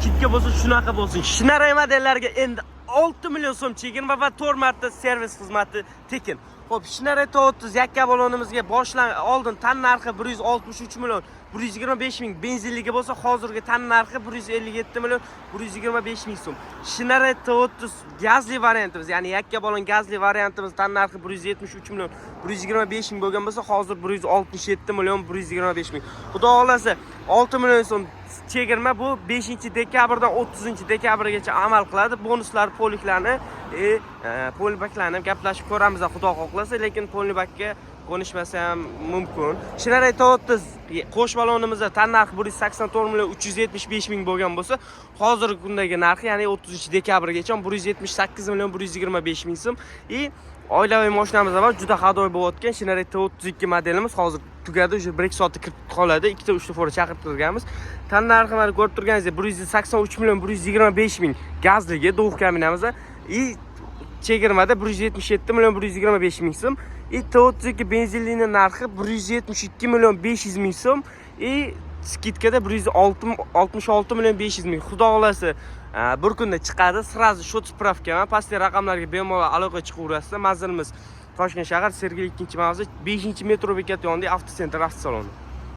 kitga bo'lsa shunaqa bo'lsin. Shinara modellarga endi 6 million so'm chegirma va 4 marta servis xizmati tekin. Xo'p, Shinara T30 yakka balonimizga oldin tan narxi 163 million 125 ming, benzinligi bo'lsa hozirgi tan narxi 157 million 125 ming so'm. Shinara T30 gazli variantimiz, ya'ni yakka balon gazli variantimiz tan narxi 173 million 125 ming bo'lgan bo'lsa, hozir 167 million 125 ming. Xudo xolasa 6 million so'm chegirma bu 5-dekabrdan 30-dekabrgacha amal qiladi. Bonuslar, poliklarni, polibaklarni gaplashib ko'ramiz, xudo xohlasa, lekin polibakka konishmasa ham mumkin. Shinara T30 qo'sh balonimizda tan narxi 184 million 375 ming bo'lgan bo'lsa, hozirgi kundagi narxi, ya'ni 30-dekabrgacha 178 million 125 ming so'm. Oilaviy mashinamiz bor, juda hadoy bo'layotgan Shinara T32 modelimiz hozir tugadi, o'sha 1-2 soatda kirib qoladi. 2-3 fora chaqirib turganmiz. Tan narxi mana ko'rib turganingizdek 183 million 125 ming gazligi do'q kabinamizda. Chegirmada 177 million 125 ming so'm. T32 benzinlining narxi 172 million 500 ming so'm. Skidkada 166 million 500 ming. Xudo xolasa bir kunda chiqadi. Srazi shot spravkaman, pastki raqamlarga bemalol aloqa chiqaverasizlar. Manzilimiz Toshkent shahar, Sergeli 2-mavze, 5-metro bekati yonida avtosentr avtosaloni.